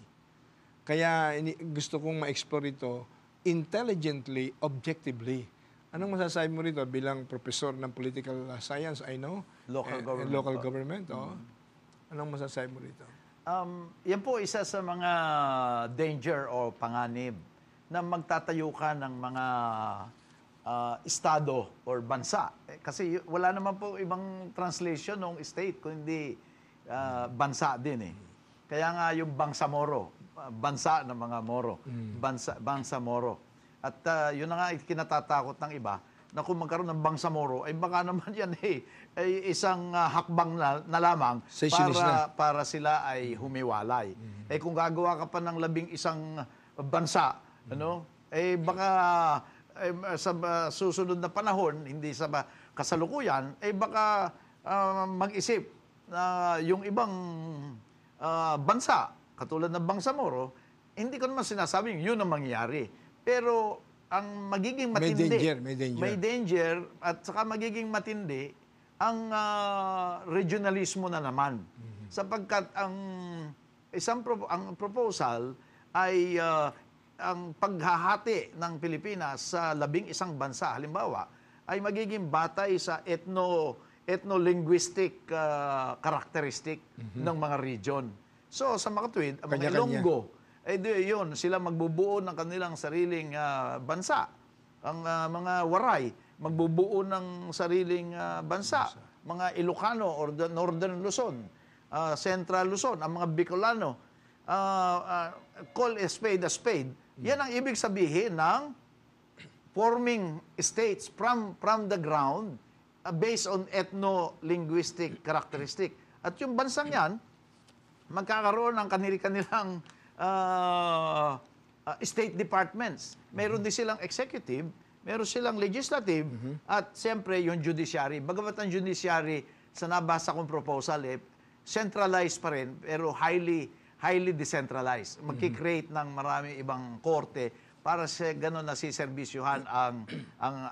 S1: Kaya gusto kong ma-explore ito intelligently, objectively. Anong masasabi mo rito bilang professor ng political science, I know? Local government, oh. Anong masasabi mo rito?
S2: Yan po isa sa mga danger o panganib na magtatayo ka ng mga estado or bansa. Kasi wala naman po ibang translation ng state kung hindi bansa din eh. Kaya nga yung Bangsamoro, bansa ng mga Moro, Bangsamoro. At yun na nga kinatatakot ng iba na kung magkaroon ng Bangsamoro, ay baka naman yan ay isang hakbang na lamang para sila ay humiwalay. Kung gagawa ka pa ng 11 bansa, baka sa susunod na panahon, hindi sa kasalukuyan, baka mag-isip na yung ibang bansa, katulad ng Bangsamoro, hindi ko naman sinasabing yun ang mangyayari. Pero ang magiging matindi, may danger at saka magiging matindi ang regionalismo na naman. Sapagkat ang proposal ay ang paghahati ng Pilipinas sa 11 bansa, halimbawa, ay magiging batay sa ethno-linguistic characteristic ng mga region. So, sa makatwid, ang mga Ilonggo, yun, sila magbubuo ng kanilang sariling bansa. Ang mga Waray, magbubuo ng sariling bansa. Mga Ilocano or the Northern Luzon, Central Luzon, ang mga Bicolano, call a spade. Yan ang ibig sabihin ng forming states from the ground based on ethno-linguistic characteristic. At yung bansang yan, magkakaroon ng kanilang state departments. Meron din silang executive, meron silang legislative, at siyempre yung judiciary. Bagamat ang judiciary, sa nabasa kong proposal, centralized pa rin, pero highly decentralized. Magkikreate ng marami ibang korte para sa gano'n na siserbisyuhan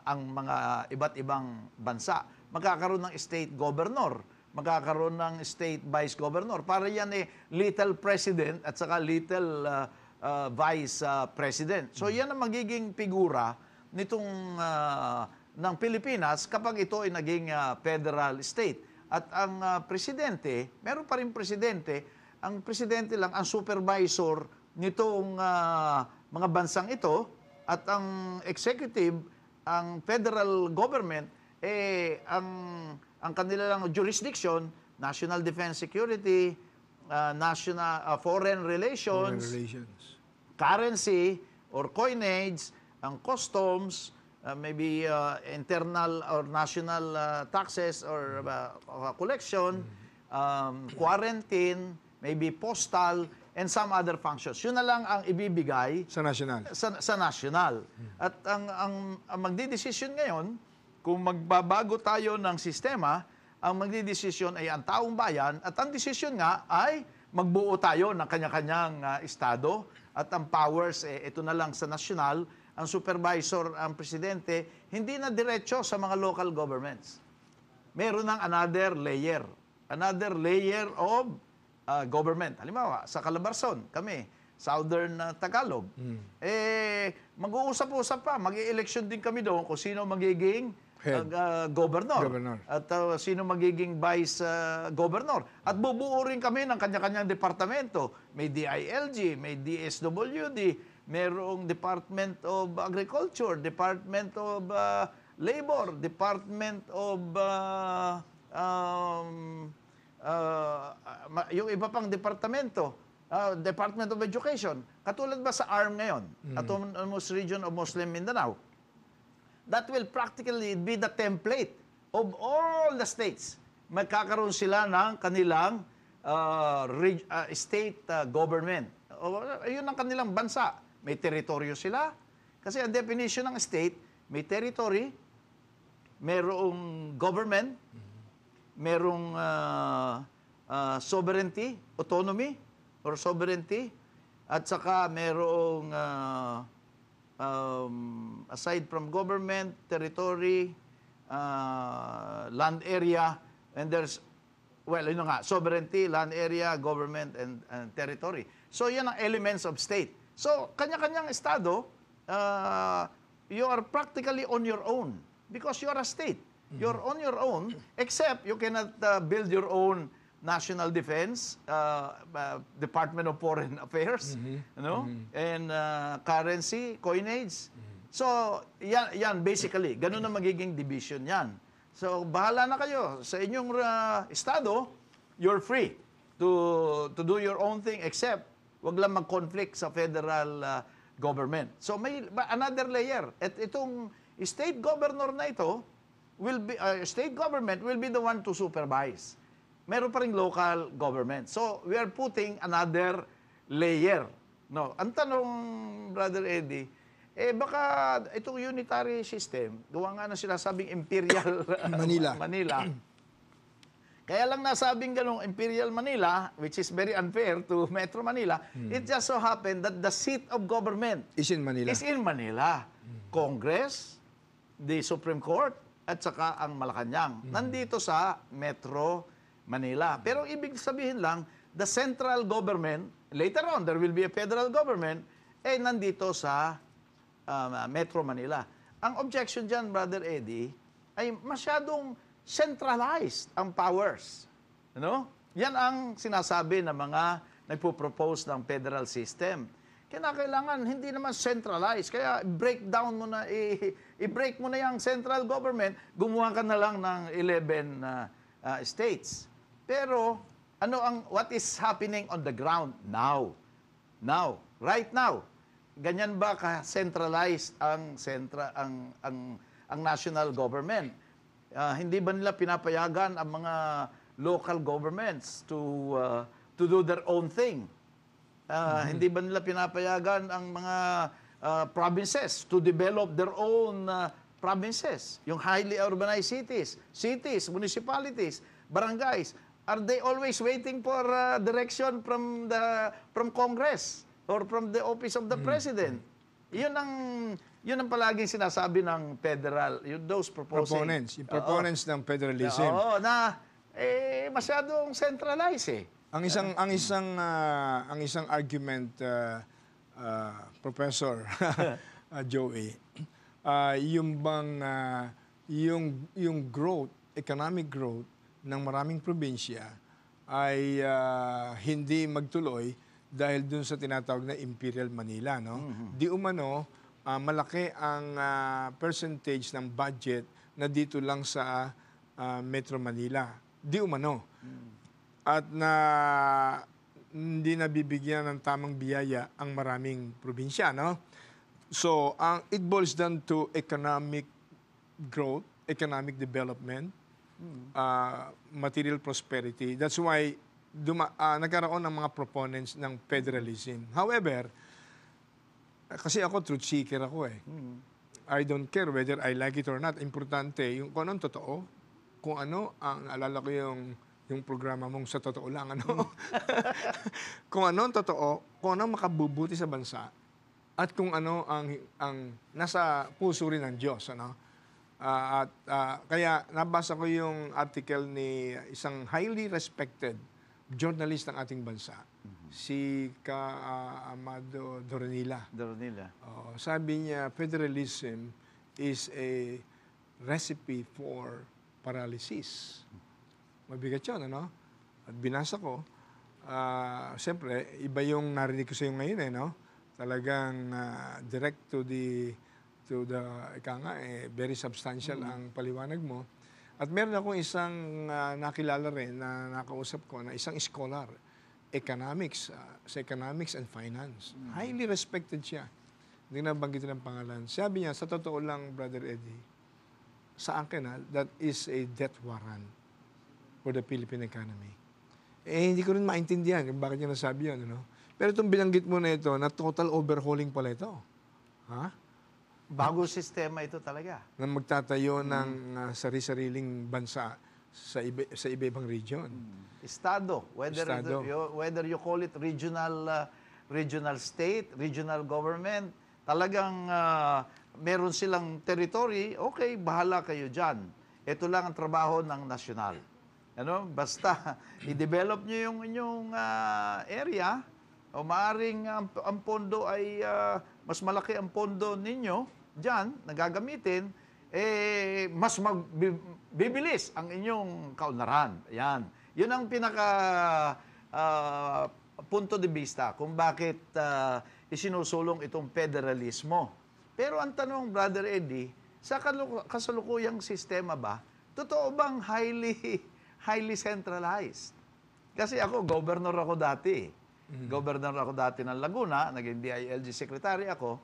S2: ang mga iba't ibang bansa. Magkakaroon ng state governor, magkakaroon ng state vice governor. Para yan little president at saka little vice president. So yan ang magiging figura nitong ng Pilipinas kapag ito ay naging federal state. At ang presidente, meron pa rin presidente, ang presidente lang ang supervisor nitong mga bansang ito at ang executive, ang federal government, ang kanila lang jurisdiction, national defense security, national foreign relations, currency, or coinage, ang customs, maybe internal or national taxes or collection, quarantine, maybe postal, and some other functions. Yun na lang ang ibibigay
S1: Sa national.
S2: sa national. At ang magdidesisyon ngayon, kung magbabago tayo ng sistema, ang magdidesisyon ay ang taong bayan at ang desisyon nga ay magbuo tayo ng kanya-kanyang estado at ang powers, ito na lang sa national, ang supervisor, ang presidente, hindi na diretso sa mga local governments. Meron ng another layer of government. Halimbawa, sa Calabarzon, kami, Southern Tagalog, mag-uusap-usap pa, mag-i-election din kami doon kung sino magiging governor. At sino magiging vice governor. At bubuo rin kami ng kanya-kanyang departamento. May DILG, may DSWD, mayroong Department of Agriculture, Department of Labor, Department of yung iba pang departamento, Department of Education. Katulad ba sa ARM ngayon, Autonomous Region of Muslim Mindanao? That will practically be the template of all the states. Magkakaroon sila ng kanilang state government. Yun ang kanilang bansa. May teritoryo sila. Kasi ang definition ng state, may territory, merong government, merong sovereignty, autonomy, or sovereignty, at saka merong aside from government, territory, land area, and there's, well, yun nga, sovereignty, land area, government, and territory. So, yan ang elements of state. So, kanya-kanyang estado, you are practically on your own because you are a state. You're on your own, except you cannot build your own national defense, Department of Foreign Affairs, and currency, coinage. So, yan basically. Ganun na magiging division yan. So, bahala na kayo. Sa inyong estado, you're free to do your own thing, except wag lang mag-conflict sa federal government. So, may another layer. At itong state governor na ito, state government will be the one to supervise. Meron pa ring local government. So, we are putting another layer. No, ang tanong, Brother Eddie, baka itong unitary system, gawa nga na sinasabing Imperial Manila. Kaya lang nasabing ganong Imperial Manila, which is very unfair to Metro Manila, it just so happened that the seat of government
S1: is in Manila.
S2: Congress, the Supreme Court, at saka ang Malacanang. Nandito sa Metro Manila. Pero ibig sabihin lang, the central government, later on, there will be a federal government, nandito sa Metro Manila. Ang objection dyan, Brother Eddie, ay masyadong centralized ang powers. Yan ang sinasabi ng mga nagpo-propose ng federal system. Kailangan hindi naman centralized. Kaya breakdown mo na, i-break mo na yung central government, gumawa ka na lang ng 11 states. Pero what is happening on the ground now? Right now. Ganyan ba ka-centralized ang national government? Hindi ba nila pinapayagan ang mga local governments to do their own thing? Hindi ba nila pinapayagan ang mga provinces to develop their own provinces? Yung highly urbanized cities, municipalities, barangays, are they always waiting for direction from Congress or from the office of the President? Yun ang palaging sinasabi ng federal, those proponents
S1: ng federalism.
S2: Masyadong centralized
S1: Ang isang argument, Professor Joey, yung growth, economic growth ng maraming probinsya ay hindi magtuloy dahil dun sa tinatawag na Imperial Manila, no? Di umano malaki ang percentage ng budget na dito lang sa Metro Manila. Di umano. At hindi nabibigyan ng tamang biyaya ang maraming probinsya, no? So, it boils down to economic growth, economic development, material prosperity. That's why nagkaroon ng mga proponents ng federalism. However, kasi ako truth seeker ako eh. I don't care whether I like it or not. Importante yung kung anong totoo, kung ano ang alala ko yung programa mong sa totoo lang ano. Kung anong totoo, kung anong makabubuti sa bansa at kung ano ang nasa puso rin ng Diyos ano. Kaya nabasa ko yung article ni isang highly respected journalist ng ating bansa, si Amado Doronila. Sabi niya, federalism is a recipe for paralysis. Mabigat yun, ano? At binasa ko, siyempre, iba yung narinig ko sa iyo ngayon, no? Talagang direct to the very substantial ang paliwanag mo. At meron akong isang nakilala rin na nakausap ko na isang scholar, sa economics and finance. Highly respected siya. Hindi na banggitin ang pangalan. Sabi niya, sa totoo lang, Brother Eddie, sa akin, that is a death warrant for the Philippine economy. Hindi ko rin maintindihan kung bakit niya nasabi yun. Ano? Pero itong binanggit mo na ito, na total overhauling pala ito. Ha?
S2: Bagong sistema ito talaga.
S1: Na magtatayo ng sari-sariling bansa sa iba-ibang region.
S2: Estado, whether you call it regional state, regional government, talagang meron silang territory, okay, bahala kayo dyan. Ito lang ang trabaho ng nasyonal. Ano? Basta i-develop nyo yung inyong area, o maaaring ang pondo ay mas malaki ang pondo ninyo dyan, nagagamitin, mas bibilis ang inyong kaunlaran. Yan. Yun ang pinaka punto de vista kung bakit isinusulong itong federalismo. Pero ang tanong, Brother Eddie, sa kasalukuyang sistema ba, totoo bang highly centralized? Kasi ako, governor ako dati. Governor ako dati ng Laguna, naging DILG secretary ako.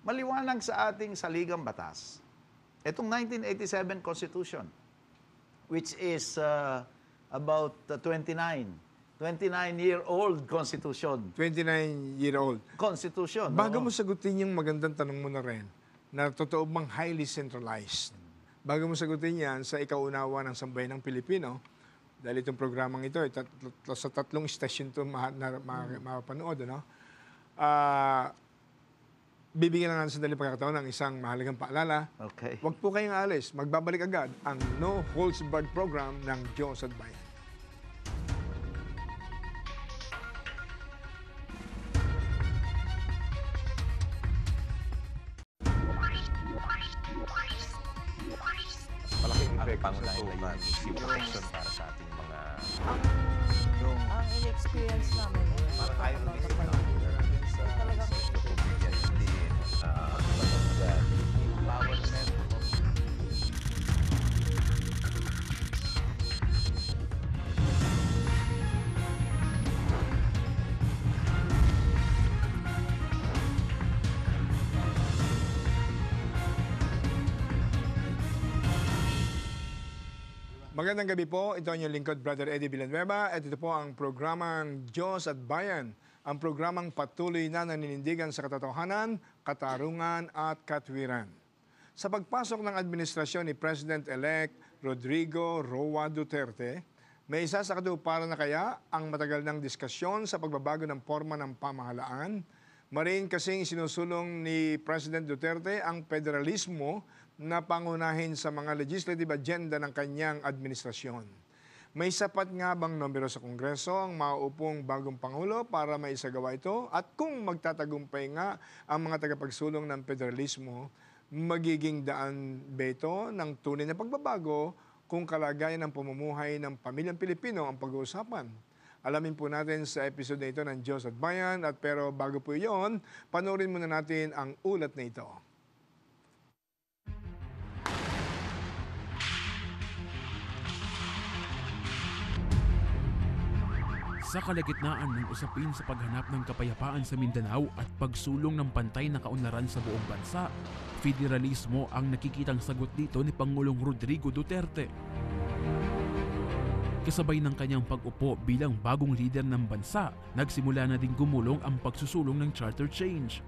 S2: Maliwanag sa ating saligang batas. Itong 1987 Constitution, which is about 29-year-old Constitution.
S1: 29-year-old.
S2: Constitution.
S1: Bago mo sagutin yung magandang tanong mo na rin, na totoo bang highly centralized? Bago mo sagutin yan sa ikaunawa ng sambayan ng Pilipino, dahil itong programang ito, sa 3 istasyon ito mapapanood, ano? Bibigyan lang natin sandali pagkakataon ng isang mahalagang paalala.
S2: Okay.
S1: Huwag po kayong alis. Magbabalik agad ang No Holds Barred program ng Diyos at Bayan.
S3: Malaking effect pangunahin na yung protection para sa ating mga
S4: Ang in-experience namin
S3: para tayo rin sa pamilya hindi empowerment.
S1: Magandang gabi po. Ito ang inyong lingkod, Brother Eddie Villanueva. At ito po ang programang Diyos at Bayan. Ang programang patuloy na naninindigan sa katotohanan, katarungan at katwiran. Sa pagpasok ng administrasyon ni President-elect Rodrigo Roa Duterte, may isa sa katuparan na kaya ang matagal ng diskusyon sa pagbabago ng forma ng pamahalaan. Marin kasing sinusulong ni President Duterte ang federalismo na pangunahin sa mga legislative agenda ng kanyang administrasyon. May sapat nga bang numero sa Kongreso ang mauupong bagong Pangulo para maisagawa ito? At kung magtatagumpay nga ang mga tagapagsulong ng federalismo, magiging daan ba ito ng tunay na pagbabago kung kalagayan ng pamumuhay ng pamilyang Pilipino ang pag-uusapan? Alamin po natin sa episode na ito ng Diyos at Bayan. Pero bago po iyon, panoorin muna natin ang ulat na ito.
S5: Sa kalagitnaan ng usapin sa paghanap ng kapayapaan sa Mindanao at pagsulong ng pantay na kaunlaran sa buong bansa, federalismo ang nakikitang sagot dito ni Pangulong Rodrigo Duterte. Kasabay ng kanyang pag-upo bilang bagong leader ng bansa, nagsimula na din gumulong ang pagsusulong ng charter change.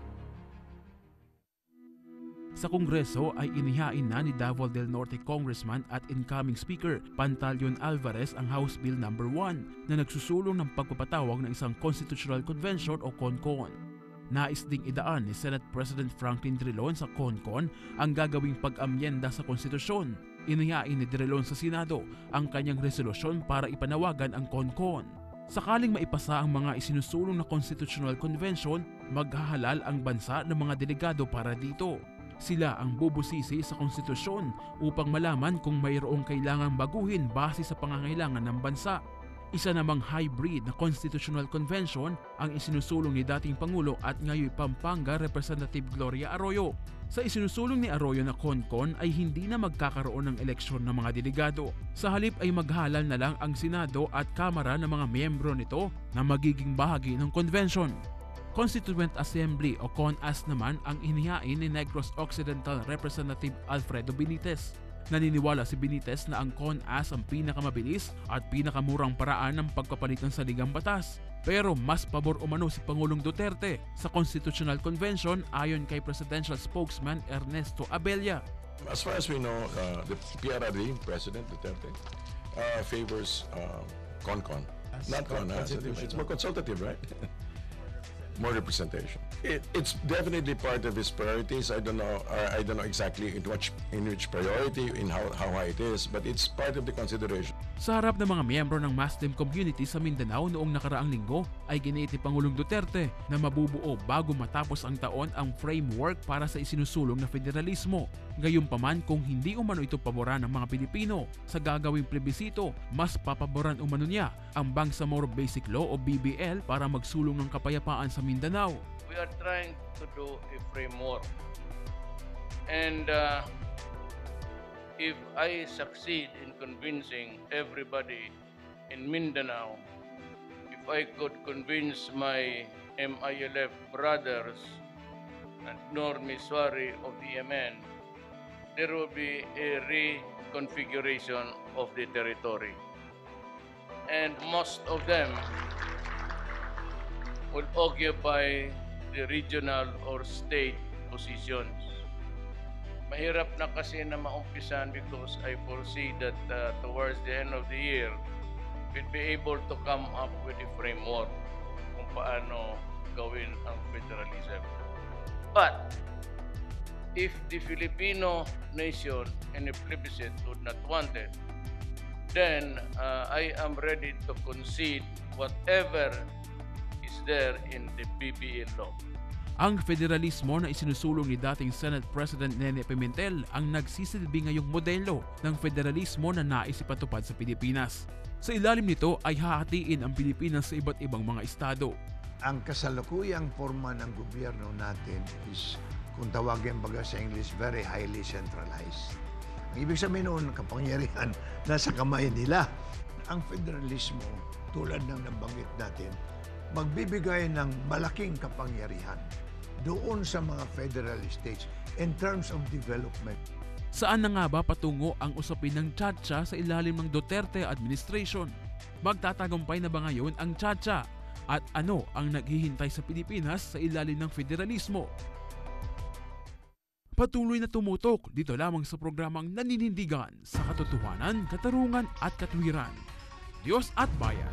S5: Sa Kongreso ay inihain na ni Davao del Norte Congressman at incoming Speaker Pantaleon Alvarez ang House Bill No. 1 na nagsusulong ng pagpapatawag ng isang Constitutional Convention o CONCON. Nais ding idaan ni Senate President Franklin Drilon sa CONCON ang gagawing pag-amyenda sa konstitusyon. Inihain ni Drilon sa Senado ang kanyang resolusyon para ipanawagan ang CONCON. Sakaling maipasa ang mga isinusulong na Constitutional Convention, maghahalal ang bansa ng mga delegado para dito. Sila ang bubusisi sa konstitusyon upang malaman kung mayroong kailangang baguhin base sa pangangailangan ng bansa. Isa namang hybrid na Constitutional Convention ang isinusulong ni dating Pangulo at ngayon Pampanga Representative Gloria Arroyo. Sa isinusulong ni Arroyo na CONCON ay hindi na magkakaroon ng eleksyon ng mga delegado. Sa halip ay maghalal na lang ang Senado at Kamara ng mga miyembro nito na magiging bahagi ng convention. Constituent Assembly o CONAS naman ang inihain ni Negros Occidental Representative Alfredo Benitez. Naniniwala si Benitez na ang CONAS ang pinakamabilis at pinakamurang paraan ng pagpapalit ng saligang batas. Pero mas pabor umano si Pangulong Duterte sa Constitutional Convention ayon kay Presidential Spokesman Ernesto Abella.
S6: As far as we know, the PRRD, President Duterte, favors CONCON. Not CONAS. It's more consultative, right? More representation. It's definitely part of his priorities. I don't know exactly in which priority, in how high it is, but it's part of the consideration.
S5: Sa harap ng mga miyembro ng Muslim community sa Mindanao noong nakaraang linggo ay giniit ni Pangulong Duterte na mabubuo bago matapos ang taon ang framework para sa isinusulong na federalismo. Gayunpaman kung hindi umano ito paboran ng mga Pilipino sa gagawing plebisito, mas papaboran umano niya ang Bangsamoro Basic Law o BBL para magsulong ng kapayapaan sa Mindanao.
S3: We are trying to do a framework. And if I succeed in convincing everybody in Mindanao, if I could convince my MILF brothers and Normi Suari of the MN, there will be a reconfiguration of the territory. And most of them will occupy the regional or state positions. Mahirap na kasi na maumpisan because I foresee that towards the end of the year, we'll be able to come up with a framework kung paano gawin ang federalism. But if the Filipino nation and the plebiscite would not want it, then I am ready to concede whatever is there in the BBL law.
S5: Ang federalismo na isinusulong ni dating Senate President Nene Pimentel ang nagsisilbi ngayong modelo ng federalismo na nais ipatupad sa Pilipinas. Sa ilalim nito ay hahatiin ang Pilipinas sa iba't ibang mga estado.
S7: Ang kasalukuyang forma ng gobyerno natin is, kung tawagin baga sa English, very highly centralized. Ang ibig sabihin noon, kapangyarihan nasa kamay nila. Ang federalismo, tulad ng nabanggit natin, magbibigay ng malaking kapangyarihan doon sa mga federal states in terms of development.
S5: Saan na nga ba patungo ang usapin ng Chacha sa ilalim ng Duterte administration? Magtatagumpay na ba ngayon ang Chacha? At ano ang naghihintay sa Pilipinas sa ilalim ng federalismo? Patuloy na tumutok dito lamang sa programang naninindigan sa katotohanan, katarungan at katwiran. Diyos at Bayan.